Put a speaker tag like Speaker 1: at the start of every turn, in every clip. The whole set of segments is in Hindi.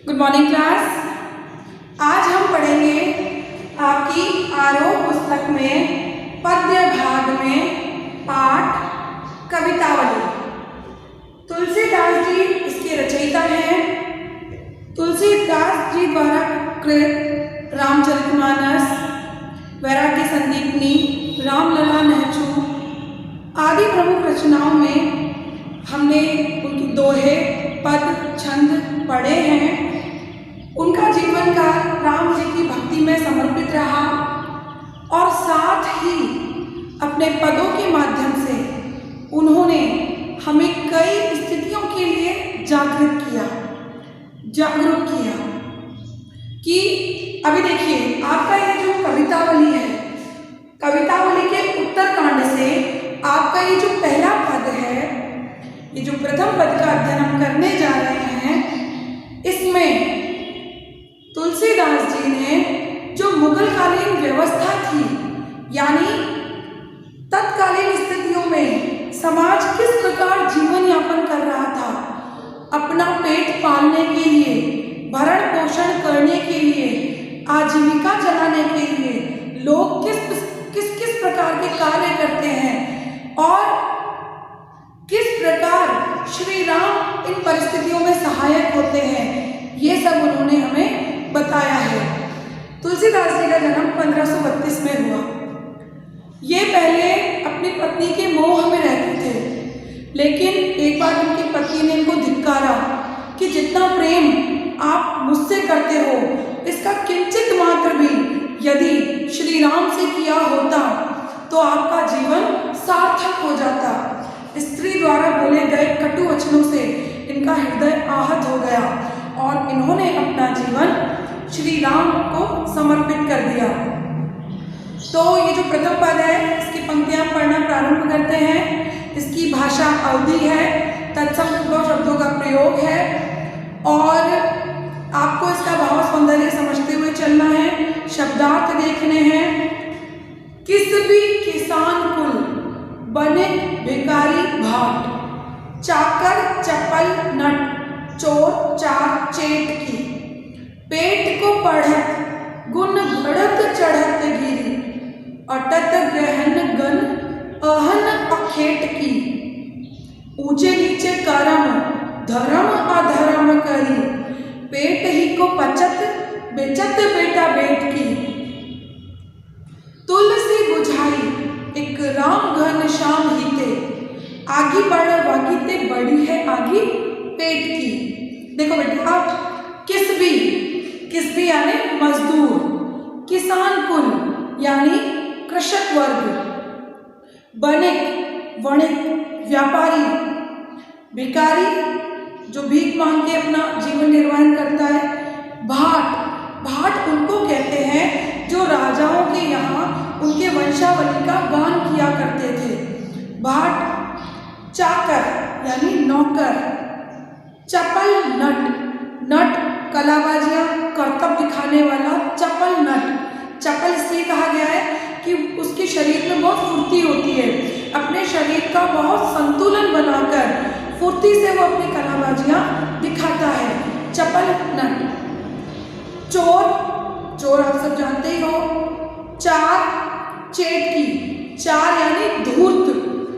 Speaker 1: Good morning class. आज हम पढ़ेंगे आपकी आरोह पुस्तक में पद्य भाग में पाठ कवितावली। तुलसीदास जी इसके रचयिता हैं। तुलसीदास जी द्वारा कृत रामचरितमानस, वैराग्य संदीपनी, रामलला नहचू आदि प्रमुख रचनाओं में हमने उनकी दोहे, पद, छंद पढ़े हैं। उनका जीवन काल राम जी की भक्ति में समर्पित रहा और साथ ही अपने पदों के माध्यम से उन्होंने हमें कई स्थितियों के लिए जागरूक किया कि अभी देखिए आपका ये जो कवितावली है, कवितावली के उत्तरकांड से आपका ये जो पहला पद है, ये जो प्रथम पद का अध्ययन हम करने जा रहे हैं, इसमें तुलसीदास जी ने जो मुगलकालीन व्यवस्था थी, यानी तत्कालीन स्थितियों में समाज किस प्रकार जीवन यापन कर रहा था, अपना पेट पालने के लिए, भरण पोषण करने के लिए, आजीविका चलाने के लिए लोग किस प्रकार के कार्य करते हैं और किस प्रकार श्री राम इन परिस्थितियों में सहायक होते हैं, ये सब उन्होंने हमें बताया है। तुलसीदास जी का जन्म 1532 में हुआ। ये पहले अपनी पत्नी के मोह में रहते थे, लेकिन एक बार उनकी पत्नी ने इनको धिक्कारा कि जितना प्रेम आप मुझसे करते हो, इसका किंचित मात्र भी यदि श्री राम से किया होता तो आपका जीवन सार्थक हो जाता। स्त्री द्वारा बोले गए कटु वचनों से इनका हृदय आहत हो गया और इन्होंने अपना जीवन श्री राम को समर्पित कर दिया। तो ये जो प्रथम पद है, इसकी पंक्तियां पढ़ना प्रारंभ करते हैं। इसकी भाषा अवधी है, तत्सम उद्भव शब्दों का प्रयोग है और आपको इसका भाव सौंदर्य समझते हुए चलना है, शब्दार्थ देखने हैं। किस भी किसान कुल बने भिखारी भाट, चाकर चपल नट चोर चार चेट की, पेट को पढ़त गुण बढ़त चढ़त गिरी, अटत गहन गन अहन अखेट की, ऊंचे नीचे करम धर्म अधर्म करी, पेट ही को पचत बेचत बेटा बेट की, तुलसी बुझाई एक राम घन श्याम हिते, आगी बढ़ वागीते बड़ी है आगी पेट की। देखो बेटा, किस भी यानी मजदूर, किसान कुल यानी कृषक वर्ग, बणिक वणिक व्यापारी, भिखारी जो भीख मांग के अपना जीवन निर्वाह करता है, भाट उनको कहते हैं जो राजाओं के यहाँ उनके वंशावली का गान किया करते थे, भाट। चाकर यानी नौकर, चपल नट कलाबाजियां करतब दिखाने वाला चपल नट। चपल इसलिए कहा गया है कि उसके शरीर में बहुत फुर्ती होती है, अपने शरीर का बहुत संतुलन बनाकर फुर्ती से वो अपनी कलाबाजियां दिखाता है, चपल नट। चोर आप सब जानते ही हो। चार चेट की, चार यानी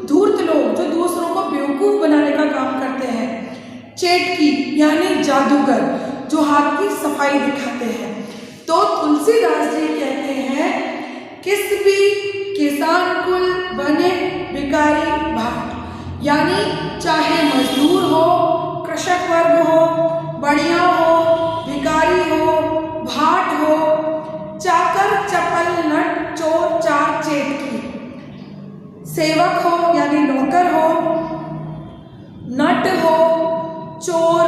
Speaker 1: धूर्त लोग जो दूसरों को बेवकूफ बनाने का काम करते हैं। चेट की यानी जादूगर जो हाथ की सफाई दिखाते हैं। तो तुलसीदास जी कहते हैं किस भी किसान कुल बने भिखारी भाट, यानी चाहे मजदूर हो, कृषक वर्ग हो, बढ़िया हो, भिखारी हो, भाट हो, चाकर चपल नट चोर चार चेट की, सेवक हो यानी नौकर हो, नट हो, चोर,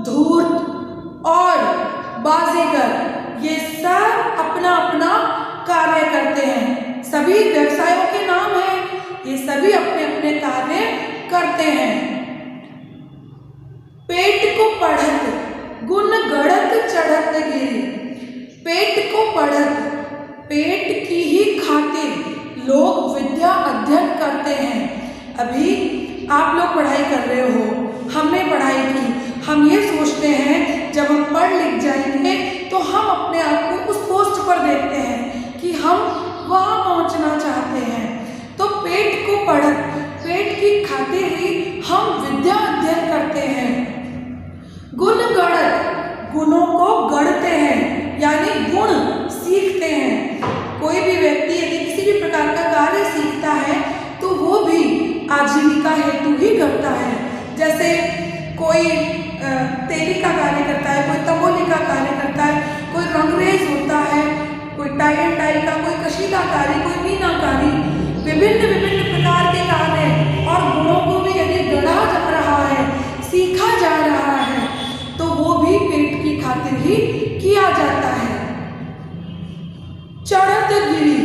Speaker 1: धूर्त और बाजीगर, ये सब अपना अपना कार्य करते हैं। सभी व्यवसायों के नाम हैं, ये सभी अपने अपने कार्य करते हैं। पेट को पढ़त गुण गढ़त चढ़त गिरी, पेट को पढ़त, पेट की ही खातिर लोग विद्या अध्ययन करते हैं। अभी आप लोग पढ़ाई कर रहे हो, हमने पढ़ाई की, हम ये सोचते हैं जब हम पढ़ जाएंगे तो हम अपने आप को उस पोस्ट पर देखते हैं कि हम वहाँ पहुँचना चाहते हैं। तो पेट को पढ़त, पेट की खातिर ही हम विद्या अध्ययन करते हैं। गुण गढ़त, गुणों को गढ़ते हैं यानी गुण सीखते हैं। कोई भी व्यक्ति यदि किसी भी प्रकार का कार्य सीखता है तो वो भी आजीविका हेतु ही करता है। जैसे कोई तेली का कार्य करता है, कोई तंबोली का कार्य करता है, कोई रंगरेज होता है, कोई टाई एंड डाई का, कोई कशीदाकारी, कोई मीनाकारी, विभिन्न विभिन्न प्रकार के कार्य और गुणों को भी यदि गढ़ा जा रहा है, सीखा जा रहा है तो वो भी पेट की खातिर ही किया जाता है। चढ़त गिरी,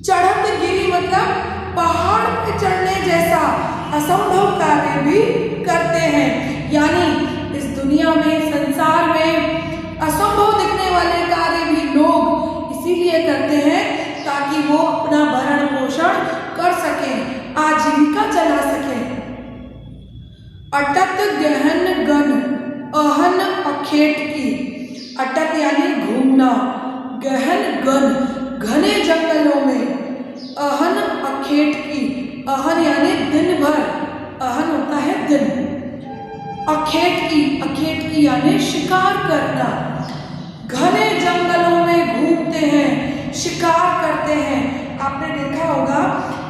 Speaker 1: चढ़त गिरी मतलब पहाड़ पे चढ़ने जैसा असंभव कार्य भी करते हैं। यानी इस दुनिया में, संसार में असंभव दिखने वाले कार्य भी लोग इसीलिए करते हैं ताकि वो अपना भरण पोषण कर सकें, आजीविका चला सकें। अटत गहन गन अहन अखेट की, अटत यानी घूमना, गहन गन घने जंगलों में, अहन अखेट की, अहन यानी दिन भर, अहन होता है दिन, अखेट की यानी शिकार करना। घने जंगलों में घूमते हैं, शिकार करते हैं। आपने देखा होगा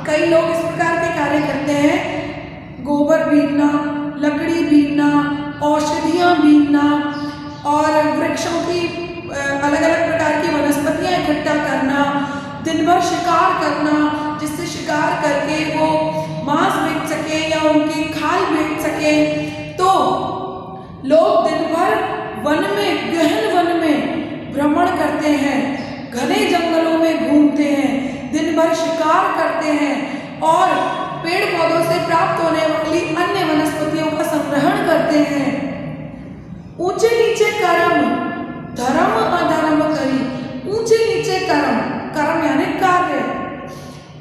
Speaker 1: कई लोग इस प्रकार के कार्य करते हैं, गोबर बीनना, लकड़ी बीनना, औषधियाँ बीनना और वृक्षों की अलग अलग प्रकार की वनस्पतियाँ इकट्ठा करना, दिन भर शिकार करना, जिससे शिकार करके वो मांस बेच सके या उनकी खाल बेच सके। तो लोग दिन भर वन में, गहन वन में भ्रमण करते हैं, घने जंगलों में घूमते हैं, दिन भर शिकार करते हैं और पेड़ पौधों से प्राप्त होने वाली अन्य वनस्पतियों का संग्रहण करते हैं। ऊंचे नीचे कर्म, धर्म अधर्म करी, ऊंचे नीचे कर्म, कर्म यानी कार्य।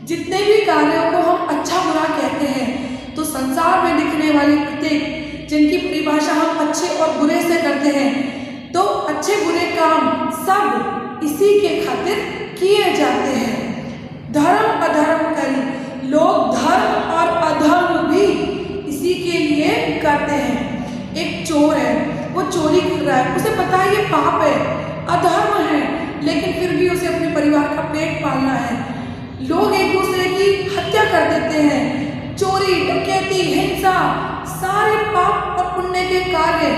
Speaker 1: जितने भी कार्यों को हम अच्छा बुरा कहते हैं तो संसार में दिखने वाले प्रत्येक, जिनकी परिभाषा हम अच्छे और बुरे से करते हैं, तो अच्छे बुरे काम सब इसी के खातिर किए जाते हैं। धर्म अधर्म करी, लोग धर्म और अधर्म भी इसी के लिए करते हैं। एक चोर है, वो चोरी कर रहा है, उसे पता है ये पाप है, अधर्म है, लेकिन फिर भी उसे अपने परिवार का पेट पालना है। लोग एक दूसरे की हत्या कर देते हैं, चोरी, डकैती, हिंसा, सारे पाप और पुण्य के कार्य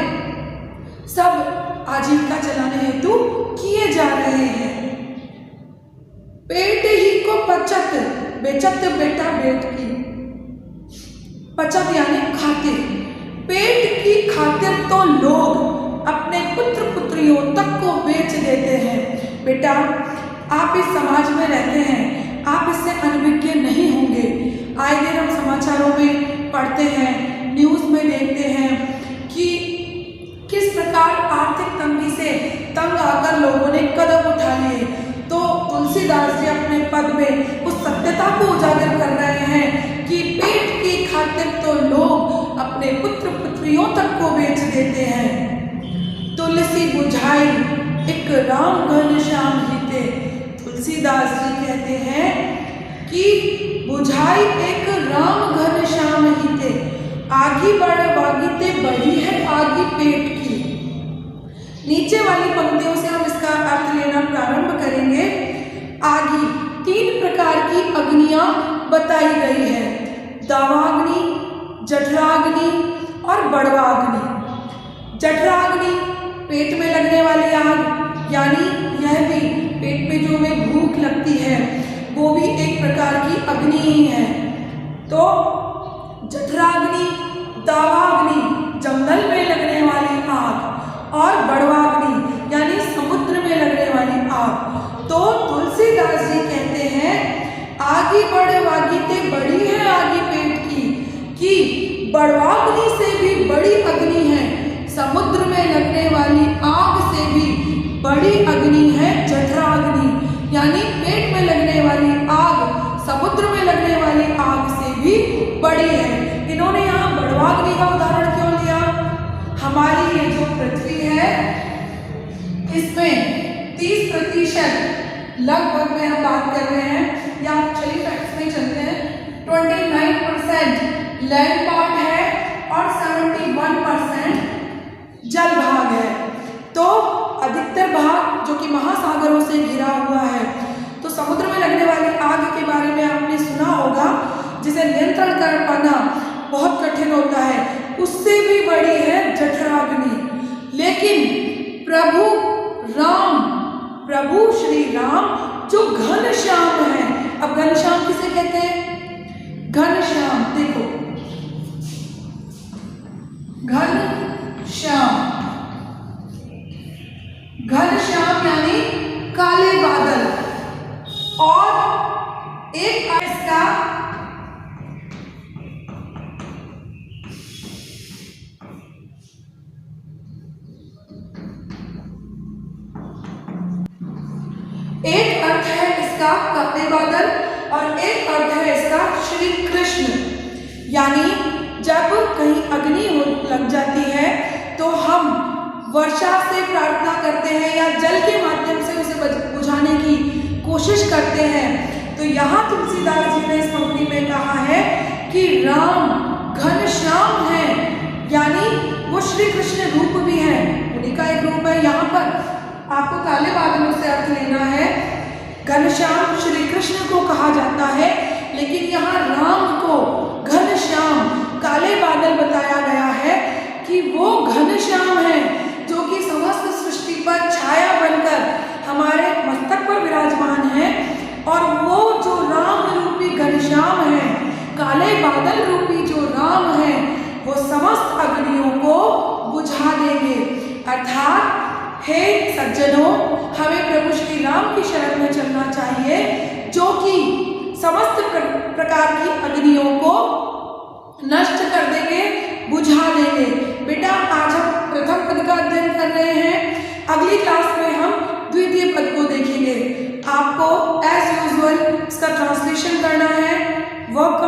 Speaker 1: सब आजीविका चलाने हेतु किए जा रहे हैं। पेट ही को पचत, बेचत बेटा बेट की, पचत यानी खातिर। पेट की खातिर तो लोग अपने पुत्र पुत्रियों तक को बेच देते हैं। बेटा, आप इस समाज में रहते हैं, आप इससे अनभिज्ञ नहीं होंगे। आए दिन हम समाचारों में पढ़ते हैं, न्यूज़ में देखते हैं कि किस प्रकार आर्थिक तंगी से तंग आकर लोगों ने कदम उठा लिए। तो तुलसीदास जी अपने पद में उस सत्यता को उजागर कर रहे हैं कि पेट की खातिर तो लोग अपने पुत्र पुत्रियों तक को बेच देते हैं। तुलसी बुझाई एक राम घनश्याम हिते, तुलसीदास जी कहते हैं कि बुझाई एक राम घनश्याम हिते, आगी बढ़ वागिते बढ़ी है आगी पेट की। नीचे वाली पंक्तियों से हम इसका अर्थ लेना प्रारंभ करेंगे। आगी, 3 प्रकार की अग्नियां बताई गई है, दावाग्नि, जठराग्नि और बड़वाग्नि। जठराग्नि पेट में लगने वाली आग, यानी यह भी पेट में जो हमें भूख लगती है वो भी एक प्रकार की अग्नि ही है। तो जठराग्नि, दावाग्नि जंगल में लगने वाली आग और बड़वाग्नि यानी समुद्र में लगने वाली आग। तो तुलसीदास जी कहते हैं आगी बढ़ वागीते बड़ी है आगी पेट की, कि बड़वाग्नि से भी बड़ी अग्नि है, समुद्र में लगने वाली आग से भी बड़ी अग्नि है जठराग्नि, यानी पेट में लगने वाली आग समुद्र में लगने वाली आग से भी बड़ी है। इन्होंने यहाँ बड़वाग्नि का उदाहरण क्यों लिया? हमारी ये जो पृथ्वी है इसमें 30% लगभग में हम बात कर रहे हैं, या चलिए फैक्ट्स में चलते हैं। 29% लैंड पार्ट है और 71% जल भाग है। तो अधिकतर भाग जो कि महासागरों से घिरा हुआ है। तो समुद्र में लगने वाली आग के बारे में आपने सुना होगा, जिसे नियंत्रण कर पाना बहुत कठिन होता है, उससे भी बड़ी है जठराग्नि। लेकिन प्रभु श्री राम जो घनश्याम है। अब घनश्याम किसे कहते हैं? घनश्याम, देखो घनश्याम यानी काले बादल। और एक इसका एक अर्थ है इसका काले बादल और एक अर्थ है इसका श्री कृष्ण। यानी जब कहीं अग्नि लग जाती है तो हम वर्षा से प्रार्थना करते हैं या जल के माध्यम से उसे बुझाने की कोशिश करते हैं। तो यहाँ तुलसीदास जी ने इस पंक्ति में कहा है कि राम घनश्याम है, यानी वो श्री कृष्ण रूप भी है, उन्हीं का एक रूप है। यहाँ पर आपको काले बादलों से अर्थ लेना है। घनश्याम श्री कृष्ण को कहा जाता है, लेकिन यहाँ राम को घनश्याम काले बादल बताया गया है कि वो घनश्याम है जो कि समस्त सृष्टि पर छाया बनकर हमारे मस्तक पर विराजमान है। और वो जो राम रूपी घनश्याम है, काले बादल रूपी जो राम है, वो समस्त अग्नियों को बुझा देंगे। अर्थात हे सज्जनों, हमें प्रभु श्री राम की शरण में चलना चाहिए, जो कि समस्त प्रकार की अग्नियों को नष्ट कर देंगे, बुझा देंगे। बेटा, आज हम प्रथम पद का अध्ययन कर रहे हैं, अगली क्लास में हम द्वितीय पद को देखेंगे। आपको एज यूजुअल इसका ट्रांसलेशन करना है, वर्क